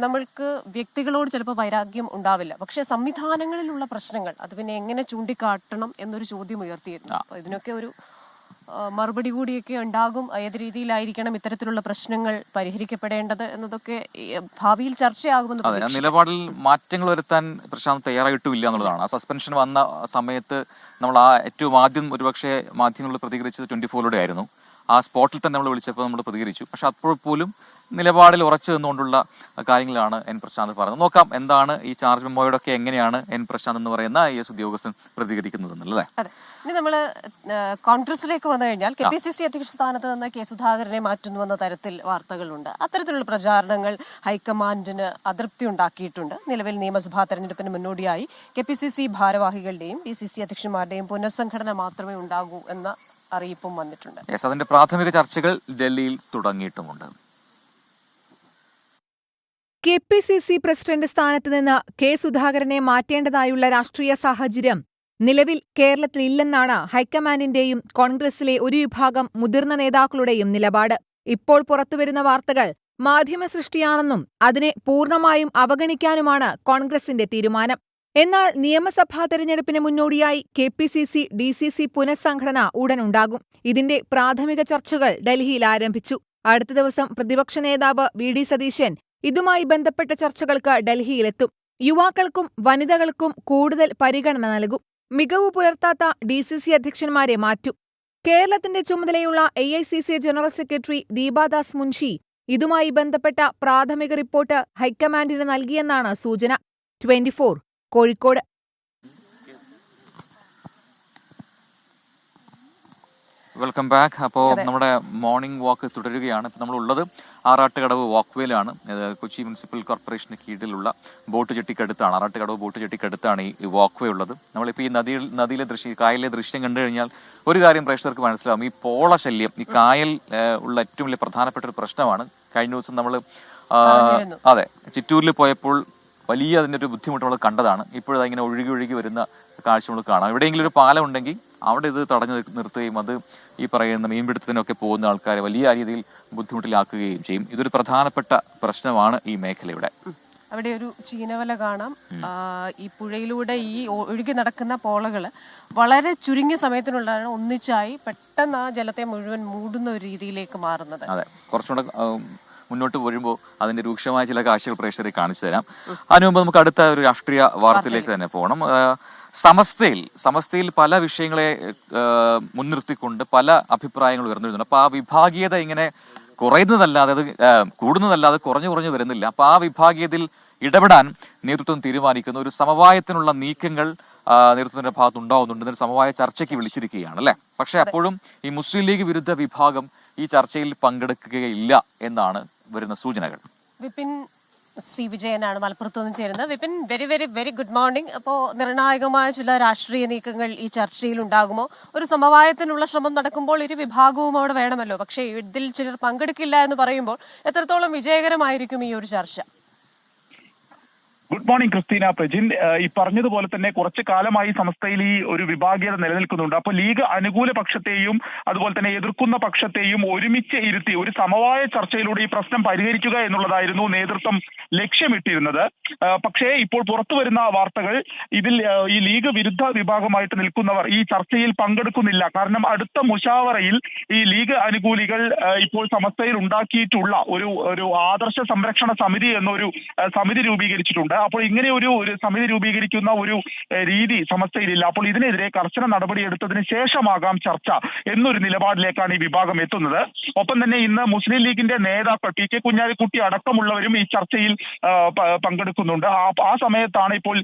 നമ്മൾക്ക് വ്യക്തികളോട് ചിലപ്പോൾ വൈരാഗ്യം ഉണ്ടാവില്ല, പക്ഷെ സംവിധാനങ്ങളിലുള്ള പ്രശ്നങ്ങൾ അത് പിന്നെ എങ്ങനെ ചൂണ്ടിക്കാട്ടണം എന്നൊരു ചോദ്യം ഉയർത്തിയിരുന്നു. അപ്പൊ ഇതിനൊക്കെ ഒരു മറുപടി കൂടിയൊക്കെ ഉണ്ടാകും. ഏത് രീതിയിലായിരിക്കണം ഇത്തരത്തിലുള്ള പ്രശ്നങ്ങൾ പരിഹരിക്കപ്പെടേണ്ടത് എന്നതൊക്കെ ഭാവിയിൽ ചർച്ചയാകുമെന്ന്. നിലപാടിൽ മാറ്റങ്ങൾ വരുത്താൻ പ്രശാന്ത് തയ്യാറായിട്ടുമില്ല എന്നുള്ളതാണ്. ആ സസ്പെൻഷൻ വന്ന സമയത്ത് നമ്മൾ ഏറ്റവും ആദ്യം ഒരുപക്ഷെ മാധ്യമങ്ങൾ പ്രതികരിച്ചത് 24 ആയിരുന്നു. ആ സ്പോട്ടിൽ തന്നെ നമ്മൾ വിളിച്ചപ്പോൾ നമ്മൾ പ്രതികരിച്ചു. പക്ഷെ അപ്പോൾ പോലും നിലപാടിൽ ഉറച്ചു നിന്നുകൊണ്ടുള്ള കാര്യങ്ങളാണ് എൻ പ്രശാന്ത് പറയുന്നത്. നോക്കാം എന്താണ് ഈ ചാർജ് മെമ്മോയോടൊക്കെ എങ്ങനെയാണ് എൻ പ്രശാന്ത് എന്ന് പറയുന്ന IAS ഉദ്യോഗസ്ഥൻ പ്രതികരിക്കുന്നത് എന്നല്ലേ. അതെ, ഇനി നമ്മള് കോൺഗ്രസിലേക്ക് വന്നു കഴിഞ്ഞാൽ KPCC അധ്യക്ഷ സ്ഥാനത്ത് നിന്ന് K സുധാകരനെ മാറ്റുന്നുവെന്ന തരത്തിൽ വാർത്തകളുണ്ട്. അത്തരത്തിലുള്ള പ്രചാരണങ്ങൾ ഹൈക്കമാൻഡിന് അതൃപ്തി ഉണ്ടാക്കിയിട്ടുണ്ട്. നിലവിൽ നിയമസഭാ തെരഞ്ഞെടുപ്പിന് മുന്നോടിയായി KPCC ഭാരവാഹികളുടെയും PCC അധ്യക്ഷന്മാരുടെയും പുനഃസംഘടന മാത്രമേ ഉണ്ടാകൂ എന്ന അറിയിപ്പും വന്നിട്ടുണ്ട്. അതിന്റെ പ്രാഥമിക ചർച്ചകൾ ഡൽഹിയിൽ തുടങ്ങിയിട്ടുമുണ്ട്. KPCC പ്രസിഡന്റ് സ്ഥാനത്ത് നിന്ന് K സുധാകരനെ മാറ്റേണ്ടതായുള്ള രാഷ്ട്രീയ സാഹചര്യം നിലവിൽ കേരളത്തിൽ ഇല്ലെന്നാണ് ഹൈക്കമാൻഡിന്റെയും കോൺഗ്രസിലെ ഒരു വിഭാഗം മുതിർന്ന നേതാക്കളുടെയും നിലപാട്. ഇപ്പോൾ പുറത്തുവരുന്ന വാർത്തകൾ മാധ്യമസൃഷ്ടിയാണെന്നും അതിനെ പൂർണ്ണമായും അവഗണിക്കാനുമാണ് കോൺഗ്രസിന്റെ തീരുമാനം. എന്നാൽ നിയമസഭാ തെരഞ്ഞെടുപ്പിന് മുന്നോടിയായി KPCC DCC പുനഃസംഘടന ഉടനുണ്ടാകും. ഇതിന്റെ പ്രാഥമിക ചർച്ചകൾ ഡൽഹിയിൽ ആരംഭിച്ചു. അടുത്ത ദിവസം പ്രതിപക്ഷ നേതാവ് VD സതീശൻ ഇതുമായി ബന്ധപ്പെട്ട ചർച്ചകൾക്ക് ഡൽഹിയിലെത്തും. യുവാക്കൾക്കും വനിതകൾക്കും കൂടുതൽ പരിഗണന നൽകും. മികവ് പുലർത്താത്ത DCC അധ്യക്ഷന്മാരെ മാറ്റും. കേരളത്തിന്റെ ചുമതലയുള്ള AICC general secretary Deepa Das Munshi ഇതുമായി ബന്ധപ്പെട്ട പ്രാഥമിക റിപ്പോർട്ട് ഹൈക്കമാൻഡിന് നൽകിയെന്നാണ് സൂചന. 24 കോഴിക്കോട്. Welcome back. അപ്പോൾ നമ്മുടെ മോർണിംഗ് വാക്ക് തുടരുകയാണ്. ഇപ്പം നമ്മളുള്ളത് ആറാട്ടുകടവ് വാക്ക്വേയിലാണ്. കൊച്ചി മുനിസിപ്പൽ കോർപ്പറേഷന് കീഴിലുള്ള ബോട്ട് ചെട്ടിക്കടുത്താണ്. ആറാട്ടുകടവ് ബോട്ട് ചെട്ടിക്കടുത്താണ് ഈ വാക്ക്വേ ഉള്ളത്. നമ്മളിപ്പോൾ ഈ നദിയിലെ കായലിലെ ദൃശ്യം കണ്ടു കഴിഞ്ഞാൽ ഒരു കാര്യം പ്രേക്ഷകർക്ക് മനസ്സിലാവും. ഈ പോള ശല്യം ഈ കായൽ ഉള്ള ഏറ്റവും വലിയ പ്രധാനപ്പെട്ട ഒരു പ്രശ്നമാണ്. കഴിഞ്ഞ ദിവസം നമ്മൾ ചിറ്റൂരിൽ പോയപ്പോൾ വലിയ അതിൻ്റെ ഒരു ബുദ്ധിമുട്ട് നമ്മൾ കണ്ടതാണ്. ഇപ്പോഴത് ഇങ്ങനെ ഒഴുകി വരുന്ന കാഴ്ച നമ്മൾ കാണാം. എവിടെയെങ്കിലും ഒരു പാലം ഉണ്ടെങ്കിൽ അവിടെ ഇത് തടഞ്ഞു നിർത്തുകയും അത് ഈ പറയുന്ന മീൻപിടുത്തത്തിനൊക്കെ പോകുന്ന ആൾക്കാരെ വലിയ രീതിയിൽ ബുദ്ധിമുട്ടിലാക്കുകയും ചെയ്യും. ഇതൊരു പ്രധാനപ്പെട്ട പ്രശ്നമാണ് ഈ മേഖലയുടെ. അവിടെ ഒരു ചീനവല കാണാം. ഈ പുഴയിലൂടെ ഈ ഒഴുകി നടക്കുന്ന പോളകള് വളരെ ചുരുങ്ങിയ സമയത്തിനുള്ളതാണ് ഒന്നിച്ചായി പെട്ടെന്ന് ആ ജലത്തെ മുഴുവൻ മൂടുന്ന ഒരു രീതിയിലേക്ക് മാറുന്നത്. അതെ, കുറച്ചുകൂടെ മുന്നോട്ട് വരുമ്പോൾ അതിന്റെ രൂക്ഷമായ ചില കാഴ്ചകൾ പ്രേക്ഷകരെ കാണിച്ചു തരാം. അതിനു മുമ്പ് നമുക്ക് അടുത്ത ഒരു രാഷ്ട്രീയ വാർത്തയിലേക്ക് തന്നെ പോകണം. സമസ്തയിൽ പല വിഷയങ്ങളെ മുൻനിർത്തിക്കൊണ്ട് പല അഭിപ്രായങ്ങൾ ഉയർന്നു വരുന്നുണ്ട്. അപ്പൊ ആ വിഭാഗീയത ഇങ്ങനെ കുറയുന്നതല്ലാതെ അത് കൂടുന്നതല്ലാതെ കുറഞ്ഞു വരുന്നില്ല. അപ്പൊ ആ വിഭാഗീയതയിൽ ഇടപെടാൻ നേതൃത്വം തീരുമാനിക്കുന്ന ഒരു സമവായത്തിനുള്ള നീക്കങ്ങൾ നേതൃത്വത്തിന്റെ ഭാഗത്ത് ഉണ്ടാവുന്നുണ്ട്. ഒരു സമവായ ചർച്ചയ്ക്ക് വിളിച്ചിരിക്കുകയാണ് അല്ലെ. പക്ഷെ അപ്പോഴും ഈ മുസ്ലിം ലീഗ് വിരുദ്ധ വിഭാഗം ഈ ചർച്ചയിൽ പങ്കെടുക്കുകയില്ല എന്നാണ് വരുന്ന സൂചനകൾ. വിപിൻ സി വിജയനാണ് മലപ്പുറത്ത് നിന്ന് ചേരുന്നത്. Vipin, very very very good morning. അപ്പോൾ നിർണായകമായ ചില രാഷ്ട്രീയ നീക്കങ്ങൾ ഈ ചർച്ചയിൽ ഉണ്ടാകുമോ? ഒരു സമവായത്തിനുള്ള ശ്രമം നടക്കുമ്പോൾ ഇരു വിഭാഗവും അവിടെ വേണമല്ലോ. പക്ഷേ ഇതിൽ ചിലർ പങ്കെടുക്കില്ല എന്ന് പറയുമ്പോൾ എത്രത്തോളം വിജയകരമായിരിക്കും ഈ ഒരു ചർച്ച? Good morning Christina, Prajin. ഈ പറഞ്ഞതുപോലെ തന്നെ കുറച്ചു കാലമായി സമസ്തയിൽ ഈ ഒരു വിഭാഗീയത നിലനിൽക്കുന്നുണ്ട്. അപ്പോൾ ലീഗ് അനുകൂല പക്ഷത്തെയും അതുപോലെ തന്നെ എതിർക്കുന്ന പക്ഷത്തെയും ഒരുമിച്ച് ഇരുത്തി ഒരു സമവായ ചർച്ചയിലൂടെ ഈ പ്രശ്നം പരിഹരിക്കുക എന്നുള്ളതായിരുന്നു നേതൃത്വം ലക്ഷ്യമിട്ടിരുന്നത്. പക്ഷേ ഇപ്പോൾ പുറത്തു വരുന്ന വാർത്തകൾ ഇതിൽ ഈ ലീഗ് വിരുദ്ധ വിഭാഗമായിട്ട് നിൽക്കുന്നവർ ഈ ചർച്ചയിൽ പങ്കെടുക്കുന്നില്ല. കാരണം അടുത്ത മുശാവറയിൽ ഈ ലീഗ് അനുകൂലികൾ ഇപ്പോൾ സമസ്തയിൽ ഉണ്ടാക്കിയിട്ടുള്ള ഒരു ആദർശ സംരക്ഷണ സമിതി എന്നൊരു സമിതി രൂപീകരിച്ചിട്ടുണ്ട്. അപ്പോൾ ഇങ്ങനെ ഒരു സമിതി രൂപീകരിക്കുന്ന ഒരു രീതി സമസ്തയിലില്ല. അപ്പോൾ ഇതിനെതിരെ കർശന നടപടിയെടുത്തതിന് ശേഷമാകാം ചർച്ച എന്നൊരു നിലപാടിലേക്കാണ് ഈ വിഭാഗം എത്തുന്നത്. ഒപ്പം തന്നെ ഇന്ന് മുസ്ലിം ലീഗിന്റെ നേതാക്കൾ ടി കെ കുഞ്ഞാലിക്കുട്ടി അടക്കമുള്ളവരും ഈ ചർച്ചയിൽ പങ്കെടുക്കുന്നുണ്ട്. ആ സമയത്താണ് ഇപ്പോൾ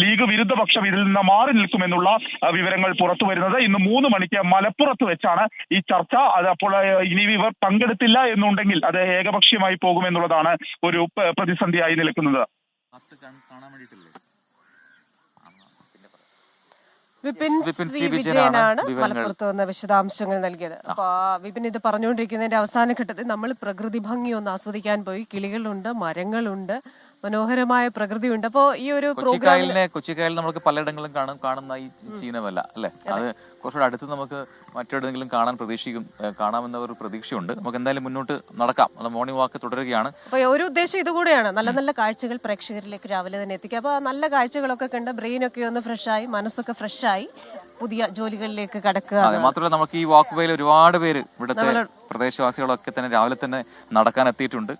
ലീഗ് വിരുദ്ധ പക്ഷം ഇതിൽ നിന്ന് മാറി നിൽക്കുമെന്നുള്ള വിവരങ്ങൾ പുറത്തു വരുന്നത്. ഇന്ന് 3 മണിക്ക് മലപ്പുറത്ത് വെച്ചാണ് ഈ ചർച്ച. അത് അപ്പോൾ ഇനി ഇവർ പങ്കെടുത്തില്ല എന്നുണ്ടെങ്കിൽ അത് ഏകപക്ഷീയമായി പോകുമെന്നുള്ളതാണ് ഒരു പ്രതിസന്ധിയായി നിൽക്കുന്നത്. വിപിൻ സി വിജയനാണ് മലപ്പുറത്ത് നിന്ന് വിശദാംശങ്ങൾ നൽകിയത്. അപ്പൊ വിപിൻ ഇത് പറഞ്ഞുകൊണ്ടിരിക്കുന്നതിന്റെ അവസാന ഘട്ടത്തിൽ നമ്മൾ പ്രകൃതി ഭംഗി ഒന്ന് ആസ്വദിക്കാൻ പോയി. കിളികളുണ്ട്, മരങ്ങളുണ്ട്, മനോഹരമായ പ്രകൃതിയുണ്ട്. അപ്പോ ഈ ഒരു കൊച്ചിക്കായലിൽ നമുക്ക് പലയിടങ്ങളിലും കാണുന്ന ഈ ചീനവല അല്ലെ, അത് കുറച്ചുകൂടെ അടുത്ത് നമുക്ക് മറ്റെവിടെയെങ്കിലും കാണാമെന്ന ഒരു പ്രതീക്ഷയുണ്ട്. നമുക്ക് എന്തായാലും മുന്നോട്ട് നടക്കാം. അത് മോർണിംഗ് വാക്ക് തുടരുകയാണ്. അപ്പൊ ഒരു ഉദ്ദേശം ഇതുകൂടെയാണ്, നല്ല നല്ല കാഴ്ചകൾ പ്രേക്ഷകരിലേക്ക് രാവിലെ തന്നെ എത്തിക്കുക. അപ്പൊ നല്ല കാഴ്ചകളൊക്കെ കണ്ട് ബ്രെയിനൊക്കെ ഒന്ന് ഫ്രഷായി, മനസ്സൊക്കെ ഫ്രഷായി പുതിയ ജോലികളിലേക്ക് കടക്കുക. മാത്രമല്ല നമുക്ക് ഈ വാക്ക് വേയിൽ ഒരുപാട് പേര് ഇവിടുത്തെ പ്രദേശവാസികളൊക്കെ തന്നെ രാവിലെ തന്നെ നടക്കാൻ എത്തിയിട്ടുണ്ട്.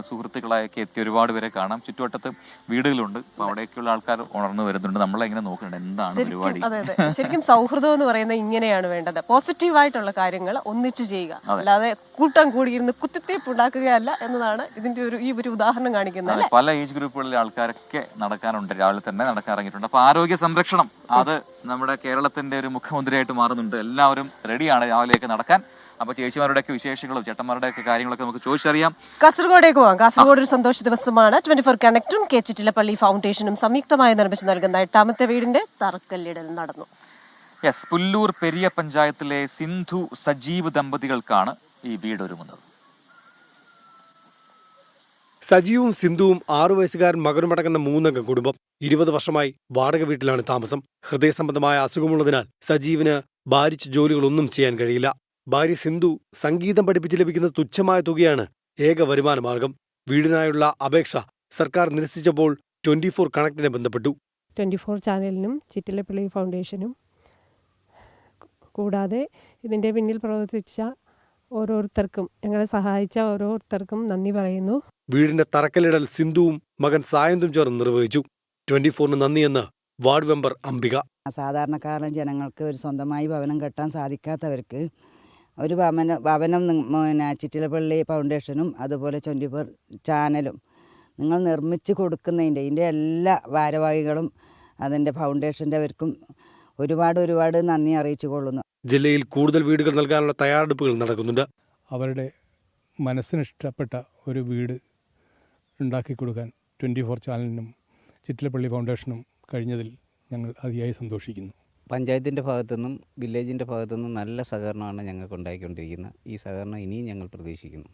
സുഹൃത്തുക്കളായൊക്കെ എത്തി ഒരുപാട് പേരെ കാണാം. ചുറ്റുവട്ടത്ത് വീടുകളുണ്ട്. അപ്പൊ അവിടെയൊക്കെയുള്ള ആൾക്കാർ ഉണർന്നു വരുന്നുണ്ട്. നമ്മളെങ്ങനെ നോക്കുന്നുണ്ട് എന്താണ് പരിപാടി. അതെ അതെ, ശരിക്കും സൗഹൃദം എന്ന് പറയുന്നത് ഇങ്ങനെയാണ് വേണ്ടത്. പോസിറ്റീവായിട്ടുള്ള കാര്യങ്ങൾ ഒന്നിച്ചു ചെയ്യുക, അല്ലാതെ കൂട്ടം കൂടിയിരുന്ന് കുത്തിത്തിരിപ്പ് ഉണ്ടാക്കുകയല്ല എന്നതാണ് ഇതിന്റെ ഈ ഒരു ഉദാഹരണം കാണിക്കുന്നത്. പല ഏജ് ഗ്രൂപ്പുകളിലെ ആൾക്കാരൊക്കെ നടക്കാനുണ്ട്, രാവിലെ തന്നെ നടക്കാൻ ഇറങ്ങിയിട്ടുണ്ട്. അപ്പൊ ആരോഗ്യ സംരക്ഷണം അത് നമ്മുടെ കേരളത്തിന്റെ ഒരു മുഖ്യമന്ത്രിയായിട്ട് മാറുന്നുണ്ട്. എല്ലാവരും റെഡിയാണ് രാവിലെയൊക്കെ നടക്കാൻ. അപ്പൊ ചേച്ചിമാരുടെയൊക്കെ വിശേഷങ്ങളും ചേട്ടന്മാരുടെയൊക്കെ കാര്യങ്ങളൊക്കെ നമുക്ക് ചോദിച്ചറിയാം. കാസർഗോഡേക്ക് പോകാം. കാസർഗോഡ് ഒരു സന്തോഷ ദിവസമാണ്. 24 കണക്റ്റും കെ ചിറ്റിലപ്പള്ളി ഫൗണ്ടേഷനും സംയുക്തമായി നിർമ്മിച്ചു നൽകുന്ന 8ാമത്തെ വീടിന്റെ തറക്കല്ലിടൽ നടന്നു. യെസ്, പുല്ലൂർ പെരിയ പഞ്ചായത്തിലെ സിന്ധു സജീവ് ദമ്പതികൾക്കാണ് ഈ വീട് ഒരുങ്ങുന്നത്. സജീവും സിന്ധുവും 6 വയസ്സുകാരൻ മകനുമടങ്ങുന്ന 3 അംഗ കുടുംബം. 20 വർഷമായി വാടക വീട്ടിലാണ് താമസം. ഹൃദയ സംബന്ധമായ അസുഖമുള്ളതിനാൽ സജീവിന് ഭാരിച്ച ജോലികളൊന്നും ചെയ്യാൻ കഴിയില്ല. ഭാര്യ സിന്ധു സംഗീതം പഠിപ്പിച്ച് ലഭിക്കുന്ന തുച്ഛമായ തുകയാണ് ഏക വരുമാന മാർഗം. വീടിനായുള്ള അപേക്ഷ സർക്കാർ നിരസിച്ചപ്പോൾ 24 കണക്റ്റിനെ ബന്ധപ്പെട്ടു. 24 ചാനലിനും ചിറ്റിലപ്പള്ളി ഫൗണ്ടേഷനും കൂടാതെ ഇതിൻ്റെ പിന്നിൽ പ്രവർത്തിച്ച ഓരോരുത്തർക്കും, ഞങ്ങളെ സഹായിച്ച ഓരോരുത്തർക്കും നന്ദി പറയുന്നു. വീടിന്റെ തറക്കല്ലിടൽ സിന്ധുവും മകൻ സായന്തും ചേർന്ന് നിർവഹിച്ചു. 24ന് നന്ദിയെന്ന് വാർഡ് മെമ്പർ അംബിക. സാധാരണക്കാരൻ ജനങ്ങൾക്ക് ഒരു സ്വന്തമായി ഭവനം കെട്ടാൻ സാധിക്കാത്തവർക്ക് ഒരു ഭവനം ചിറ്റിലപ്പള്ളി ഫൗണ്ടേഷനും അതുപോലെ 24 ചാനലും നിങ്ങൾ നിർമ്മിച്ച് കൊടുക്കുന്നതിൻ്റെ എല്ലാ ഭാരവാഹികളും അതിൻ്റെ ഫൗണ്ടേഷൻ്റെ അവർക്കും ഒരുപാട് നന്ദി അറിയിച്ചു കൊള്ളുന്നു. ജില്ലയിൽ കൂടുതൽ വീടുകൾ നൽകാനുള്ള തയ്യാറെടുപ്പുകൾ നടക്കുന്നുണ്ട്. അവരുടെ മനസ്സിനിഷ്ടപ്പെട്ട ഒരു വീട് ഉണ്ടാക്കി കൊടുക്കാൻ 24 ചാനലിനും ചിറ്റിലപ്പള്ളി ഫൗണ്ടേഷനും കഴിഞ്ഞതിൽ ഞങ്ങൾ അതിയായി സന്തോഷിക്കുന്നു. പഞ്ചായത്തിൻ്റെ ഭാഗത്തുനിന്നും വില്ലേജിൻ്റെ ഭാഗത്തുനിന്നും നല്ല സഹകരണമാണ് ഞങ്ങൾക്ക് ഉണ്ടായിക്കൊണ്ടിരിക്കുന്നത്. ഈ സഹകരണം ഇനിയും ഞങ്ങൾ പ്രതീക്ഷിക്കുന്നു.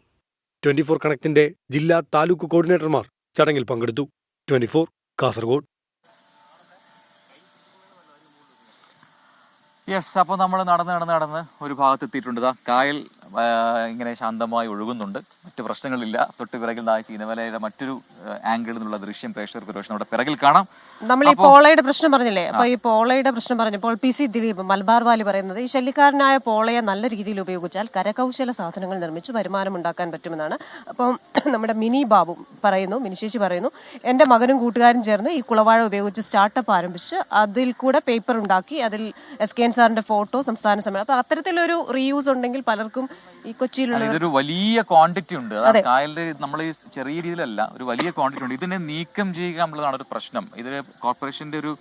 24 കണക്റ്റിന്റെ ജില്ലാ താലൂക്ക് കോർഡിനേറ്റർമാർ ചടങ്ങിൽ പങ്കെടുത്തു. 24 കാസർഗോഡ്. യെസ്, അപ്പോൾ നമ്മൾ നടന്ന് ഒരു ഭാഗത്ത് എത്തിയിട്ടുണ്ട്. കായൽ ഇങ്ങനെ ശാന്തമായി ഒഴുകുന്നുണ്ട്, മറ്റു പ്രശ്നങ്ങളില്ല. തൊട്ട് പിറകിൽ ചീനവലയുടെ മറ്റൊരു ആംഗിളിൽ നിന്നുള്ള ദൃശ്യം പ്രേക്ഷകർക്ക് ഒരുപക്ഷെ നമ്മുടെ പിറകിൽ കാണാം. നമ്മൾ ഈ പോളയുടെ പ്രശ്നം പറഞ്ഞില്ലേ, അപ്പൊ ഈ പോളയുടെ പ്രശ്നം പറഞ്ഞപ്പോൾ PC ദിലീപ് മലബാർ വാലി പറയുന്നത് ഈ ശല്യക്കാരനായ പോളയെ നല്ല രീതിയിൽ ഉപയോഗിച്ചാൽ കരകൗശല സാധനങ്ങൾ നിർമ്മിച്ച് വരുമാനം ഉണ്ടാക്കാൻ പറ്റുമെന്നാണ്. അപ്പം നമ്മുടെ മിനി ബാബു പറയുന്നു, മിനിശേഷി പറയുന്നു, എന്റെ മകനും കൂട്ടുകാരും ചേർന്ന് ഈ കുളവാഴ ഉപയോഗിച്ച് സ്റ്റാർട്ടപ്പ് ആരംഭിച്ച് അതിൽ കൂടെ പേപ്പർ ഉണ്ടാക്കി അതിൽ SKN സാറിന്റെ ഫോട്ടോ സംസ്ഥാന സമ്മേളനം. അപ്പൊ അത്തരത്തിലൊരു റീയൂസ് ഉണ്ടെങ്കിൽ പലർക്കും ഈ കൊച്ചിയിലുള്ള ഇതൊരു വലിയ ക്വാണ്ടിറ്റി ഉണ്ട്. കായലിൽ നമ്മൾ ഈ ചെറിയ രീതിയിലല്ല, ഒരു വലിയ ക്വാണ്ടിറ്റി ഉണ്ട്. ഇതിനെ നീക്കം ചെയ്യുക എന്നുള്ളതാണ് ഒരു പ്രശ്നം. ഇതിന് കോർപ്പറേഷന്റെ ഒരു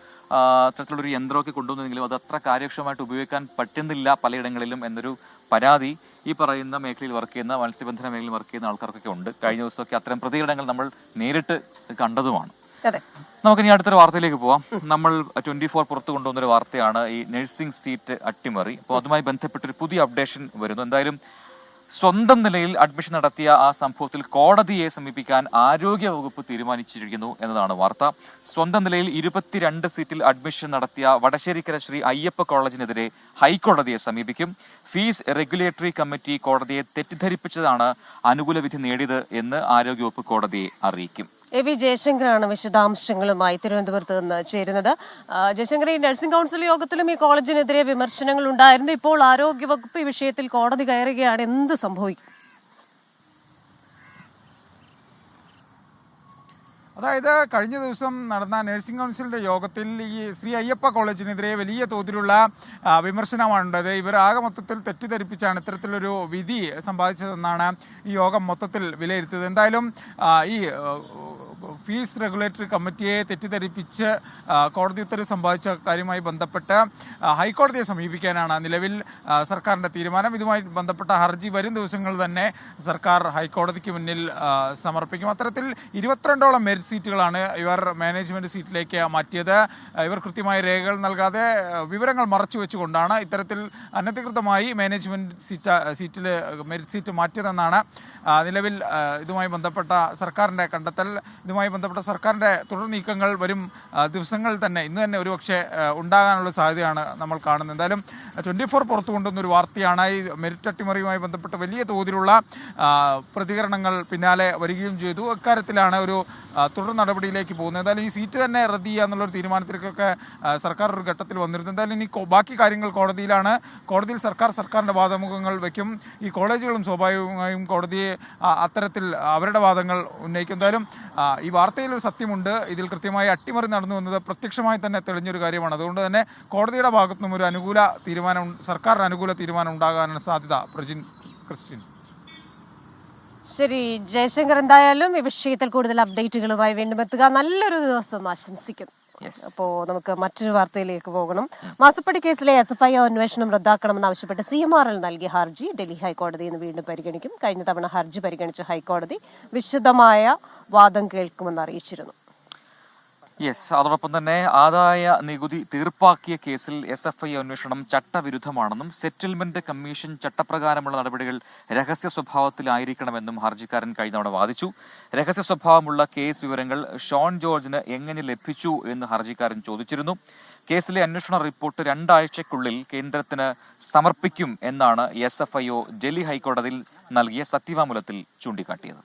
അത്തരത്തിലുള്ളൊരു യന്ത്രമൊക്കെ കൊണ്ടുവന്നെങ്കിലും അത് അത്ര കാര്യക്ഷമമായിട്ട് ഉപയോഗിക്കാൻ പറ്റുന്നില്ല പലയിടങ്ങളിലും എന്നൊരു പരാതി ഈ പറയുന്ന മേഖലയിൽ വർക്ക് ചെയ്യുന്ന മത്സ്യബന്ധന മേഖലയിൽ വർക്ക് ചെയ്യുന്ന ആൾക്കാർക്കൊക്കെ ഉണ്ട്. കഴിഞ്ഞ ദിവസമൊക്കെ അത്തരം പ്രതികരണങ്ങൾ നമ്മൾ നേരിട്ട് കണ്ടതുമാണ്. നമുക്കിനി അടുത്തൊരു വാർത്തയിലേക്ക് പോവാം. നമ്മൾ 24 പുറത്തു കൊണ്ടുവന്നൊരു വാർത്തയാണ് ഈ നഴ്സിംഗ് സീറ്റ് അട്ടിമറി. അപ്പോൾ അതുമായി ബന്ധപ്പെട്ടൊരു പുതിയ അപ്ഡേഷൻ വരുന്നു. എന്തായാലും സ്വന്തം നിലയിൽ അഡ്മിഷൻ നടത്തിയ ആ സംഭവത്തിൽ കോടതിയെ സമീപിക്കാൻ ആരോഗ്യ വകുപ്പ് തീരുമാനിച്ചിരിക്കുന്നു എന്നതാണ് വാർത്ത. സ്വന്തം നിലയിൽ 22 സീറ്റിൽ അഡ്മിഷൻ നടത്തിയ വടശ്ശേരിക്കര ശ്രീ അയ്യപ്പ കോളേജിനെതിരെ ഹൈക്കോടതിയെ സമീപിക്കും. ഫീസ് റെഗുലേറ്ററി കമ്മിറ്റി കോടതിയെ തെറ്റിദ്ധരിപ്പിച്ചതാണ് അനുകൂല വിധി നേടിയത് എന്ന് ആരോഗ്യവകുപ്പ് കോടതിയെ അറിയിക്കും. AV ജയശങ്കറാണ് വിശദാംശങ്ങളുമായി തിരുവനന്തപുരത്ത് നിന്ന് ചേരുന്നത്. ജയശങ്കർ, ഈ നഴ്സിംഗ് കൗൺസിൽ യോഗത്തിലും ഈ കോളേജിനെതിരെ വിമർശനങ്ങൾ ഉണ്ടായിരുന്നു. ഇപ്പോൾ ആരോഗ്യവകുപ്പ് ഈ വിഷയത്തിൽ കോടതി കയറുകയാണ്. എന്ത് സംഭവിക്കും? അതായത് കഴിഞ്ഞ ദിവസം നടന്ന നഴ്സിംഗ് കൗൺസിലിൻ്റെ യോഗത്തിൽ ഈ ശ്രീ അയ്യപ്പ കോളേജിനെതിരെ വലിയ തോതിലുള്ള വിമർശനമാണുള്ളത്. ഇവർ ആകെ മൊത്തത്തിൽ തെറ്റിദ്ധരിപ്പിച്ചാണ് ഇത്തരത്തിലൊരു വിധി സമ്പാദിച്ചതെന്നാണ് ഈ യോഗം മൊത്തത്തിൽ വിലയിരുത്തിയത്. എന്തായാലും ഈ ഫീസ് റെഗുലേറ്ററി കമ്മിറ്റിയെ തെറ്റിദ്ധരിപ്പിച്ച് കോടതി ഉത്തരവ് സമ്പാദിച്ച കാര്യവുമായി ബന്ധപ്പെട്ട് ഹൈക്കോടതിയെ സമീപിക്കാനാണ് നിലവിൽ സർക്കാരിൻ്റെ തീരുമാനം. ഇതുമായി ബന്ധപ്പെട്ട ഹർജി വരും ദിവസങ്ങളിൽ തന്നെ സർക്കാർ ഹൈക്കോടതിക്ക് മുന്നിൽ സമർപ്പിക്കും. അത്തരത്തിൽ 22ഓളം മെറിറ്റ് സീറ്റുകളാണ് ഇവർ മാനേജ്മെൻറ്റ് സീറ്റിലേക്ക് മാറ്റിയത്. ഇവർ കൃത്യമായ രേഖകൾ നൽകാതെ വിവരങ്ങൾ മറച്ചു വെച്ചുകൊണ്ടാണ് ഇത്തരത്തിൽ അനധികൃതമായി മാനേജ്മെൻറ്റ് സീറ്റിൽ മെറിറ്റ് സീറ്റ് മാറ്റിയതെന്നാണ് നിലവിൽ ഇതുമായി ബന്ധപ്പെട്ട സർക്കാരിൻ്റെ കണ്ടെത്തൽ. ഇതുമായി ബന്ധപ്പെട്ട സർക്കാരിൻ്റെ തുടർ നീക്കങ്ങൾ വരും ദിവസങ്ങളിൽ തന്നെ ഇന്ന് തന്നെ ഒരുപക്ഷെ ഉണ്ടാകാനുള്ള സാധ്യതയാണ് നമ്മൾ കാണുന്നത്. എന്തായാലും 24 പുറത്തു കൊണ്ടുവന്നൊരു വാർത്തയാണ്. ഈ മെറിറ്റ് അട്ടിമറിയുമായി ബന്ധപ്പെട്ട് വലിയ തോതിലുള്ള പ്രതികരണങ്ങൾ പിന്നാലെ വരികയും ചെയ്തു. ഇക്കാര്യത്തിലാണ് ഒരു തുടർ നടപടിയിലേക്ക് പോകുന്നത്. എന്തായാലും ഈ സീറ്റ് തന്നെ റദ്ദ് ചെയ്യുക എന്നുള്ളൊരു തീരുമാനത്തിലേക്കൊക്കെ സർക്കാർ ഒരു ഘട്ടത്തിൽ വന്നിരുന്നു. എന്തായാലും ഇനി ബാക്കി കാര്യങ്ങൾ കോടതിയിലാണ്. കോടതിയിൽ സർക്കാരിൻ്റെ വാദമുഖങ്ങൾ വയ്ക്കും. ഈ കോളേജുകളും സ്വാഭാവികമായും കോടതിയെ അത്തരത്തിൽ അവരുടെ വാദങ്ങൾ ഉന്നയിക്കും. എന്തായാലും ഈ വാർത്തയിൽ ഒരു സത്യമുണ്ട്. ഇതിൽ കൃത്യമായി അട്ടിമറി നടന്നു എന്നത് പ്രത്യക്ഷമായി തന്നെ തെളിഞ്ഞൊരു കാര്യമാണ്. അതുകൊണ്ട് തന്നെ കോടതിയുടെ ഭാഗത്തു നിന്നും ഒരു അനുകൂല തീരുമാനം, സർക്കാരിന് അനുകൂല തീരുമാനം ഉണ്ടാകാനാണ് സാധ്യത. പ്രജിൻ, ക്രിസ്ത്യൻ. ശരി ജയശങ്കർ, എന്തായാലും ഈ വിഷയത്തിൽ കൂടുതൽ അപ്ഡേറ്റുകളുമായി വീണ്ടും എത്തുക. നല്ലൊരു ദിവസം ആശംസിക്കുന്നു. അപ്പോൾ നമുക്ക് മറ്റൊരു വാർത്തയിലേക്ക് പോകണം. മാസപ്പടി കേസിലെ SFI അന്വേഷണം റദ്ദാക്കണമെന്നാവശ്യപ്പെട്ട് CMRL നൽകിയ ഹർജി ഡൽഹി ഹൈക്കോടതി ഇന്ന് വീണ്ടും പരിഗണിക്കും. കഴിഞ്ഞ തവണ ഹർജി പരിഗണിച്ച ഹൈക്കോടതി വിശദമായ വാദം കേൾക്കുമെന്ന് അറിയിച്ചിരുന്നു. അതോടൊപ്പം തന്നെ ആദായ നികുതി തീർപ്പാക്കിയ കേസിൽ SFI അന്വേഷണം ചട്ടവിരുദ്ധമാണെന്നും സെറ്റിൽമെന്റ് കമ്മീഷൻ ചട്ടപ്രകാരമുള്ള നടപടികൾ രഹസ്യ സ്വഭാവത്തിലായിരിക്കണമെന്നും ഹർജിക്കാരൻ കഴിഞ്ഞ തവണ വാദിച്ചു. രഹസ്യ സ്വഭാവമുള്ള കേസ് വിവരങ്ങൾ ഷോൺ ജോർജിന് എങ്ങനെ ലഭിച്ചു എന്ന് ഹർജിക്കാരൻ ചോദിച്ചിരുന്നു. കേസിലെ അന്വേഷണ റിപ്പോർട്ട് 2 ആഴ്ചയ്ക്കുള്ളിൽ കേന്ദ്രത്തിന് സമർപ്പിക്കും എന്നാണ് SFIO ഡൽഹി ഹൈക്കോടതിയിൽ നൽകിയ സത്യവാങ്മൂലത്തിൽ ചൂണ്ടിക്കാട്ടിയത്.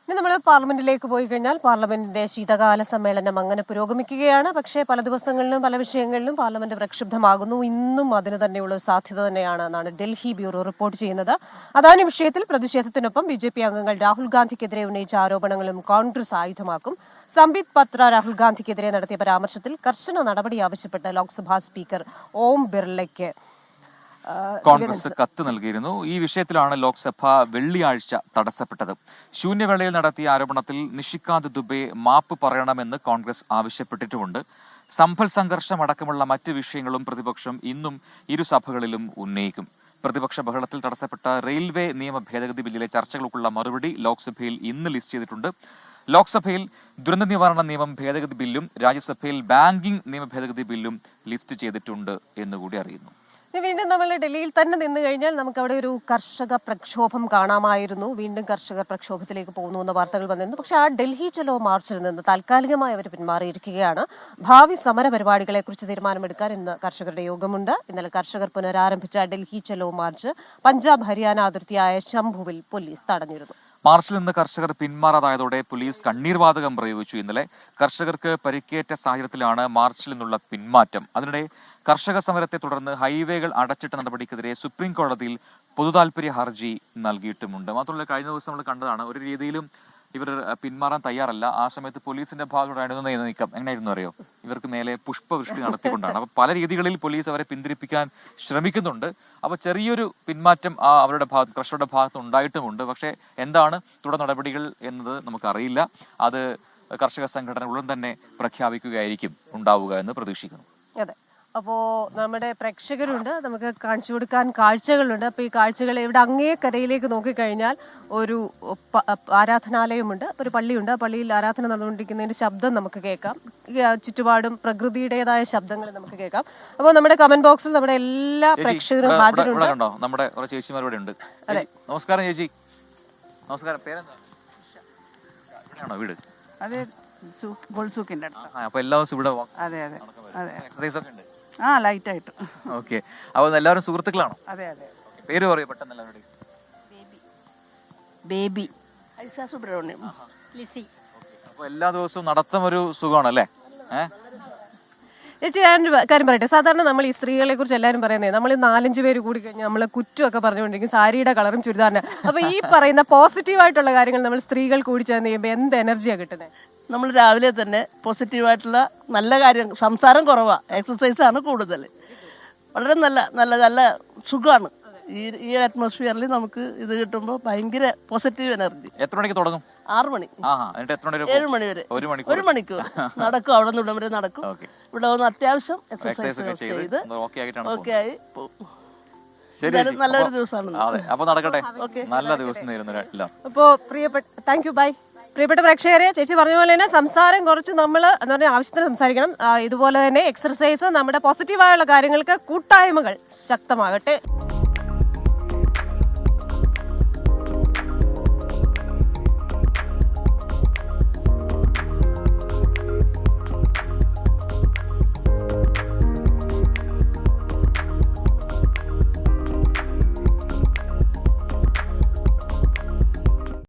ഇനി നമ്മൾ പാർലമെന്റിലേക്ക് പോയി കഴിഞ്ഞാൽ പാർലമെന്റിന്റെ ശീതകാല സമ്മേളനം അങ്ങനെ പുരോഗമിക്കുകയാണ്. പക്ഷേ പല ദിവസങ്ങളിലും പല വിഷയങ്ങളിലും പാർലമെന്റ് പ്രക്ഷുബ്ധമാകുന്നു. ഇന്നും അതിന് തന്നെയുള്ള സാധ്യത തന്നെയാണ് എന്നാണ് ഡൽഹി ബ്യൂറോ റിപ്പോർട്ട് ചെയ്യുന്നത്. അദാനി വിഷയത്തിൽ പ്രതിഷേധത്തിനൊപ്പം BJP അംഗങ്ങൾ രാഹുൽ ഗാന്ധിക്കെതിരെ ഉന്നയിച്ച ആരോപണങ്ങളും കോൺഗ്രസ് ആയുധമാക്കും. സംബിത് പത്ര രാഹുൽ ഗാന്ധിക്കെതിരെ നടത്തിയ പരാമർശത്തിൽ കർശന നടപടി ആവശ്യപ്പെട്ട് ലോക്സഭാ സ്പീക്കർ ഓം ബിർളയ്ക്ക് കോൺഗ്രസ് കത്ത് നൽകിയിരുന്നു. ഈ വിഷയത്തിലാണ് ലോക്സഭ വെള്ളിയാഴ്ച തടസ്സപ്പെട്ടത്. ശൂന്യവേളയിൽ നടത്തിയ ആരോപണത്തിൽ നിഷികാന്ത് ദുബെ മാപ്പ് പറയണമെന്ന് കോൺഗ്രസ് ആവശ്യപ്പെട്ടിട്ടുമുണ്ട്. സംഭൽ സംഘർഷം അടക്കമുള്ള മറ്റ് വിഷയങ്ങളും പ്രതിപക്ഷം ഇന്നും ഇരു സഭകളിലും ഉന്നയിക്കും. പ്രതിപക്ഷ ബഹളത്തിൽ തടസ്സപ്പെട്ട റെയിൽവേ നിയമ ഭേദഗതി ബില്ലിലെ ചർച്ചകൾക്കുള്ള മറുപടി ലോക്സഭയിൽ ഇന്ന് ലിസ്റ്റ് ചെയ്തിട്ടുണ്ട്. ലോക്സഭയിൽ ദുരന്ത നിവാരണ നിയമം ഭേദഗതി ബില്ലും രാജ്യസഭയിൽ ബാങ്കിംഗ് നിയമ ഭേദഗതി ബില്ലും ലിസ്റ്റ് ചെയ്തിട്ടുണ്ട് എന്നുകൂടി അറിയുന്നു. വീണ്ടും നമ്മൾ ഡൽഹിയിൽ തന്നെ നിന്ന് കഴിഞ്ഞാൽ നമുക്ക് അവിടെ ഒരു കർഷക പ്രക്ഷോഭം കാണാമായിരുന്നു. വീണ്ടും കർഷകർ പ്രക്ഷോഭത്തിലേക്ക് പോകുന്നു എന്ന വാർത്തകൾ വന്നിരുന്നു. പക്ഷേ ആ ഡൽഹി ചലോ മാർച്ചിൽ നിന്ന് താൽക്കാലികമായി അവർ പിന്മാറിയിരിക്കുകയാണ്. ഭാവി സമര പരിപാടികളെ കുറിച്ച് തീരുമാനമെടുക്കാൻ ഇന്ന് കർഷകരുടെ യോഗമുണ്ട്. ഇന്നലെ കർഷകർ പുനരാരംഭിച്ച ഡൽഹി ചലോ മാർച്ച് പഞ്ചാബ് ഹരിയാന അതിർത്തിയായ ശംഭുവിൽ പോലീസ് തടഞ്ഞിരുന്നു. മാർച്ചിൽ നിന്ന് കർഷകർ പിന്മാറാതായതോടെ പോലീസ് കണ്ണീർവാതകം പ്രയോഗിച്ചു. ഇന്നലെ കർഷകർക്ക് പരിക്കേറ്റ സാഹചര്യത്തിലാണ് മാർച്ചിൽ നിന്നുള്ള പിന്മാറ്റം. അതിനിടെ കർഷക സമരത്തെ തുടർന്ന് ഹൈവേകൾ അടച്ചിട്ട നടപടിക്കെതിരെ സുപ്രീം കോടതിയിൽ പൊതുതാൽപര്യ ഹർജി നൽകിയിട്ടുമുണ്ട്. മാത്രമല്ല കഴിഞ്ഞ ദിവസം നമ്മൾ കണ്ടതാണ്, ഒരു രീതിയിലും ഇവർ പിന്മാറാൻ തയ്യാറല്ല. ആ സമയത്ത് പോലീസിന്റെ ഭാഗത്തോട് അണിയുന്ന നീക്കം എങ്ങനെയായിരുന്നു അറിയോ? ഇവർക്ക് മേലെ പുഷ്പവൃഷ്ടി നടത്തിക്കൊണ്ടാണ്. അപ്പൊ പല രീതികളിൽ പോലീസ് അവരെ പിന്തിരിപ്പിക്കാൻ ശ്രമിക്കുന്നുണ്ട്. അപ്പൊ ചെറിയൊരു പിന്മാറ്റം അവരുടെ ഭാഗത്ത്, കർഷകരുടെ ഭാഗത്ത് ഉണ്ടായിട്ടുമുണ്ട്. പക്ഷേ എന്താണ് തുടർ നടപടികൾ എന്നത് നമുക്കറിയില്ല. അത് കർഷക സംഘടന ഉടൻ തന്നെ പ്രഖ്യാപിക്കുകയായിരിക്കും ഉണ്ടാവുക എന്ന് പ്രതീക്ഷിക്കുന്നു. അതെ, അപ്പോൾ നമ്മുടെ പ്രേക്ഷകരുണ്ട്, നമുക്ക് കാണിച്ചു കൊടുക്കാൻ കാഴ്ചകളുണ്ട്. അപ്പോൾ ഈ കാഴ്ചകൾ ഇവിടെ അങ്ങേ കരയിലേക്ക് നോക്കിക്കഴിഞ്ഞാൽ ഒരു ആരാധനാലയമുണ്ട്, ഒരു പള്ളിയുണ്ട്. ആ പള്ളിയിൽ ആരാധന നടന്നുകൊണ്ടിരിക്കുന്നതിന്റെ ശബ്ദം നമുക്ക് കേൾക്കാം. ചുറ്റുപാടും പ്രകൃതിയുടേതായ ശബ്ദങ്ങൾ നമുക്ക് കേൾക്കാം. അപ്പോൾ നമ്മുടെ കമന്റ് ബോക്സിൽ നമ്മുടെ എല്ലാ പ്രേക്ഷകരും ഹാജരുണ്ട്. നമ്മുടെ ചേച്ചിമാർ ഇവിടെ ഉണ്ട്. നമസ്കാരം ചേച്ചി. നമസ്കാരം. പേരെന്താ? ഇവിടെയാണോ വീട്? അതെ, ഗോൾസൂക്കിന്റെ അടുത്ത്. അപ്പൊ എല്ലാ ദിവസവും ഇവിടെ അതെ അതെ അതെ, എക്സസൈസ് ഒക്കെ ഉണ്ട്. ലൈറ്റായിട്ട്. ഓക്കെ, അപ്പൊ എല്ലാവരും സുഹൃത്തുക്കളാണോ? അതെ അതെ. പേര് പറയൂ പെട്ടെന്ന് എല്ലാവരുടെയും. ബേബി ഐസ സുബ്രഹ്മണ്യം. ലിസി. അപ്പൊ എല്ലാ ദിവസവും നടത്തം ഒരു സുഖമാണല്ലേ? ചേച്ചി, ഞാനൊരു കാര്യം പറയട്ടെ. സാധാരണ നമ്മൾ ഈ സ്ത്രീകളെ കുറിച്ച് എല്ലാവരും പറയുന്നത്, നമ്മൾ 4-5 പേര് കൂടി കഴിഞ്ഞാൽ നമ്മളെ കുറ്റമൊക്കെ പറഞ്ഞുകൊണ്ടിരിക്കും, സാരിയുടെ കളറും ചുരിദാറിന്. അപ്പൊ ഈ പറയുന്ന പോസിറ്റീവായിട്ടുള്ള കാര്യങ്ങൾ നമ്മൾ സ്ത്രീകൾ കൂടി ചേർന്ന് ചെയ്യുമ്പോൾ എന്ത് എനർജിയാണ് കിട്ടുന്നത്? നമ്മൾ രാവിലെ തന്നെ പോസിറ്റീവായിട്ടുള്ള നല്ല കാര്യം, സംസാരം കുറവാണ്, എക്സസൈസാണ് കൂടുതൽ. വളരെ നല്ല നല്ല നല്ല സുഖമാണ്. ഈ അറ്റ്മോസ്ഫിയറിൽ നമുക്ക് ഇത് കിട്ടുമ്പോൾ ഭയങ്കര പോസിറ്റീവ് എനർജി. എത്ര മണിക്ക് തുടങ്ങും? 6 മണി. 7 മണി വരെ. ഒരു മണിക്കൂർ നടക്കും. അവിടെ നിന്ന് ഇവിടം വരെ നടക്കും. ഇവിടെ വന്ന് അത്യാവശ്യം എക്സസൈസ് ചെയ്ത് ഓക്കെ ആയി പോകും. നല്ലൊരു ദിവസമാണ്. അപ്പൊ നടക്കട്ടെ, നല്ല ദിവസം നേരുന്നു. അപ്പോ താങ്ക് യു, ബൈ. പ്രിയപ്പെട്ട പ്രേക്ഷകരെ, ചേച്ചി പറഞ്ഞ പോലെ തന്നെ സംസാരം കുറച്ച് നമ്മൾ എന്ന് പറഞ്ഞാൽ ആവശ്യത്തിന് സംസാരിക്കണം. ഇതുപോലെ തന്നെ എക്സർസൈസ്, നമ്മുടെ പോസിറ്റീവായുള്ള കാര്യങ്ങൾക്ക് കൂട്ടായ്മകൾ ശക്തമാകട്ടെ.